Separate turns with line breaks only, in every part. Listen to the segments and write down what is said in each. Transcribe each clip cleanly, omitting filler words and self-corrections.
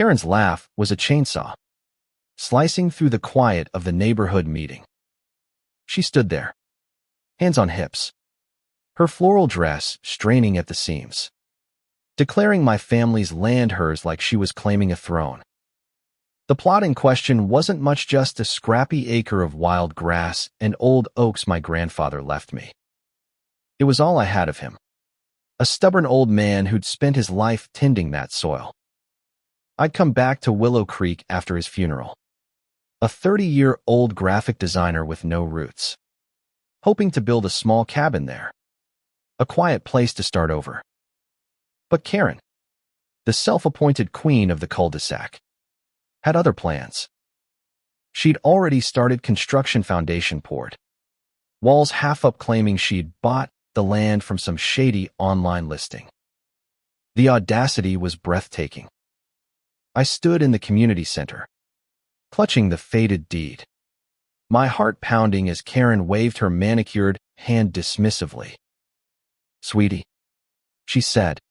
Karen's laugh was a chainsaw, slicing through the quiet of the neighborhood meeting. She stood there, hands on hips, her floral dress straining at the seams, declaring my family's land hers like she was claiming a throne. The plot in question wasn't much, just a scrappy acre of wild grass and old oaks my grandfather left me. It was all I had of him, a stubborn old man who'd spent his life tending that soil. I'd come back to Willow Creek after his funeral, a 30-year-old graphic designer with no roots, hoping to build a small cabin there, a quiet place to start over. But Karen, the self-appointed queen of the cul-de-sac, had other plans. She'd already started construction, foundation poured, walls half up, claiming she'd bought the land from some shady online listing. The audacity was breathtaking. I stood in the community center, clutching the faded deed, my heart pounding as Karen waved her manicured hand dismissively. "Sweetie," she said,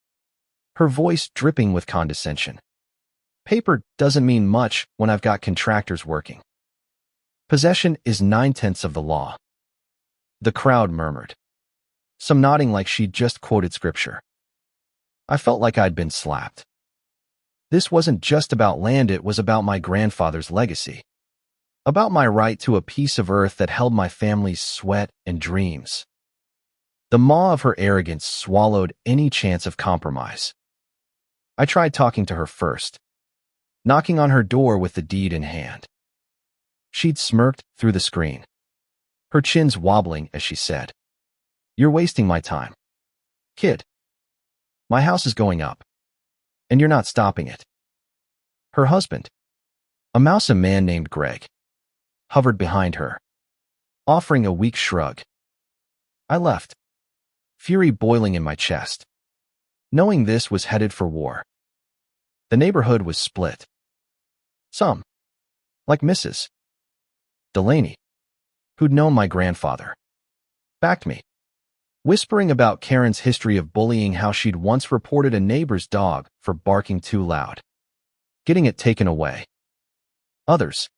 her voice dripping with condescension. "Paper doesn't mean much when I've got contractors working. Possession is 9/10 of the law." The crowd murmured, some nodding like she'd just quoted scripture. I felt like I'd been slapped. This wasn't just about land, it was about my grandfather's legacy, about my right to a piece of earth that held my family's sweat and dreams. The maw of her arrogance swallowed any chance of compromise. I tried talking to her first, knocking on her door with the deed in hand. She'd smirked through the screen, her chins wobbling as she said, "You're wasting my time, kid. My house is going up, and you're not stopping it." Her husband, a man named Greg, hovered behind her, offering a weak shrug. I left, fury boiling in my chest, knowing this was headed for war. The neighborhood was split. Some, like Mrs. Delaney, who'd known my grandfather, backed me, whispering about Karen's history of bullying, how she'd once reported a neighbor's dog for barking too loud, getting it taken away. Others,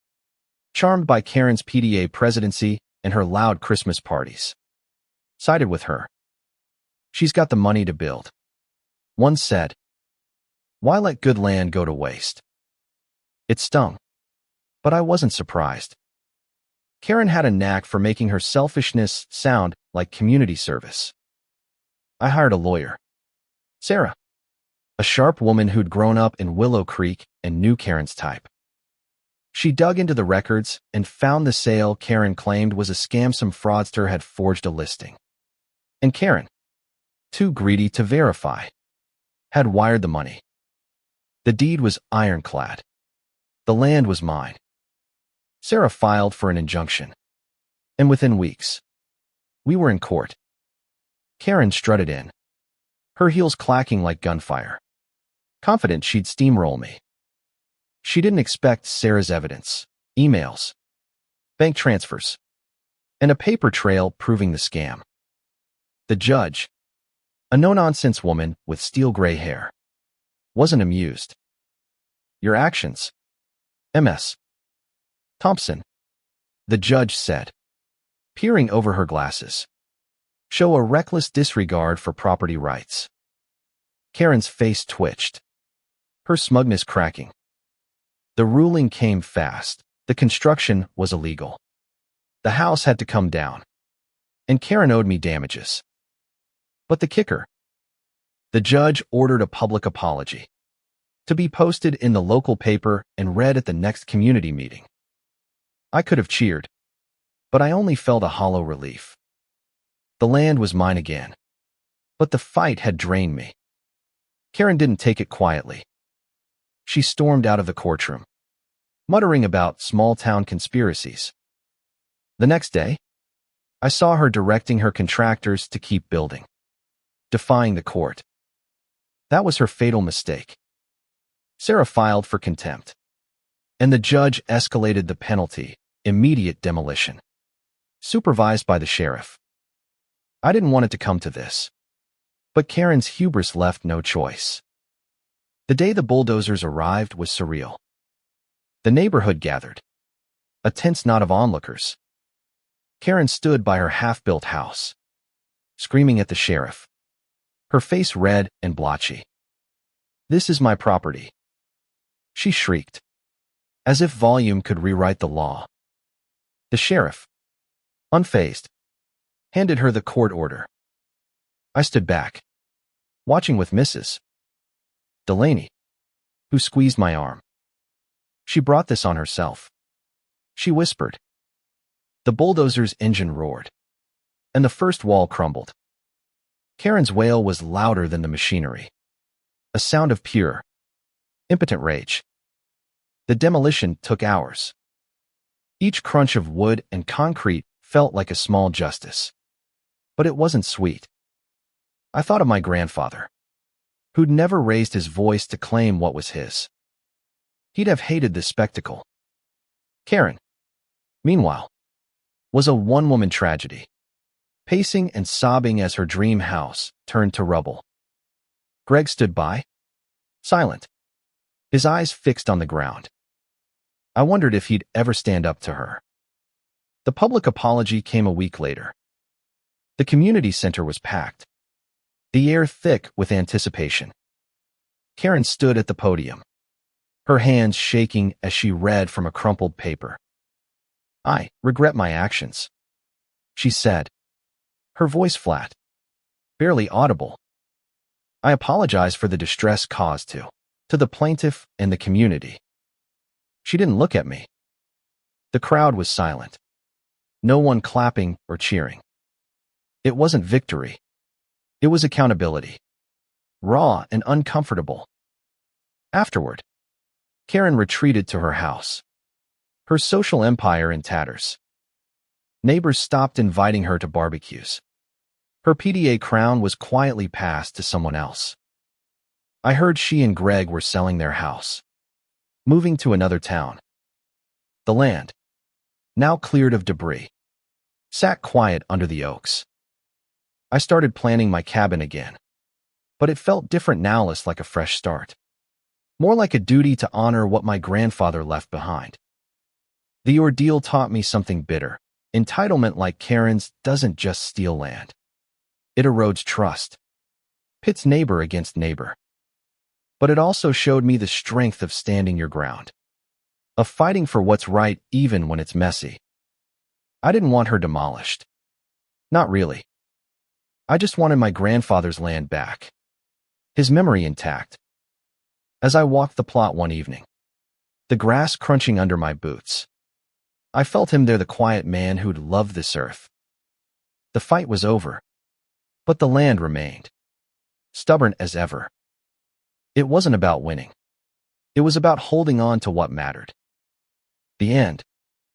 charmed by Karen's PTA presidency and her loud Christmas parties, sided with her. "She's got the money to build," one said. "Why let good land go to waste?" It stung, but I wasn't surprised. Karen had a knack for making her selfishness sound like community service. I hired a lawyer, Sarah, a sharp woman who'd grown up in Willow Creek and knew Karen's type. She dug into the records and found the sale Karen claimed was a scam. Some fraudster had forged a listing, and Karen, too greedy to verify, had wired the money. The deed was ironclad. The land was mine. Sarah filed for an injunction, and within weeks, we were in court. Karen strutted in, her heels clacking like gunfire, confident she'd steamroll me. She didn't expect Sarah's evidence, emails, bank transfers, and a paper trail proving the scam. The judge, a no-nonsense woman with steel gray hair, wasn't amused. "Your actions, Ms. Thompson," the judge said, peering over her glasses, "show a reckless disregard for property rights." Karen's face twitched, her smugness cracking. The ruling came fast. The construction was illegal. The house had to come down, and Karen owed me damages. But the kicker: the judge ordered a public apology, to be posted in the local paper and read at the next community meeting. I could have cheered, but I only felt a hollow relief. The land was mine again, but the fight had drained me. Karen didn't take it quietly. She stormed out of the courtroom, muttering about small-town conspiracies. The next day, I saw her directing her contractors to keep building, defying the court. That was her fatal mistake. Sarah filed for contempt, and the judge escalated the penalty: immediate demolition, supervised by the sheriff. I didn't want it to come to this, but Karen's hubris left no choice. The day the bulldozers arrived was surreal. The neighborhood gathered, a tense knot of onlookers. Karen stood by her half-built house, screaming at the sheriff, her face red and blotchy. "This is my property," she shrieked, as if volume could rewrite the law. The sheriff, unfazed, handed her the court order. I stood back, watching with Mrs. Delaney, who squeezed my arm. "She brought this on herself," she whispered. The bulldozer's engine roared, and the first wall crumbled. Karen's wail was louder than the machinery, a sound of pure, impotent rage. The demolition took hours. Each crunch of wood and concrete felt like a small justice. But it wasn't sweet. I thought of my grandfather, who'd never raised his voice to claim what was his. He'd have hated this spectacle. Karen, meanwhile, was a one-woman tragedy, pacing and sobbing as her dream house turned to rubble. Greg stood by, silent, his eyes fixed on the ground. I wondered if he'd ever stand up to her. The public apology came a week later. The community center was packed, the air thick with anticipation. Karen stood at the podium, her hands shaking as she read from a crumpled paper. "I regret my actions," she said, her voice flat, barely audible. "I apologize for the distress caused to the plaintiff and the community." She didn't look at me. The crowd was silent, no one clapping or cheering. It wasn't victory. It was accountability, raw and uncomfortable. Afterward, Karen retreated to her house, her social empire in tatters. Neighbors stopped inviting her to barbecues. Her PDA crown was quietly passed to someone else. I heard she and Greg were selling their house, moving to another town. The land, now cleared of debris, sat quiet under the oaks. I started planning my cabin again, but it felt different now, less like a fresh start, more like a duty to honor what my grandfather left behind. The ordeal taught me something bitter. Entitlement like Karen's doesn't just steal land. It erodes trust, pits neighbor against neighbor. But it also showed me the strength of standing your ground, of fighting for what's right even when it's messy. I didn't want her demolished. Not really. I just wanted my grandfather's land back, his memory intact. As I walked the plot one evening, the grass crunching under my boots, I felt him there, the quiet man who'd loved this earth. The fight was over, but the land remained, stubborn as ever. It wasn't about winning. It was about holding on to what mattered. The end.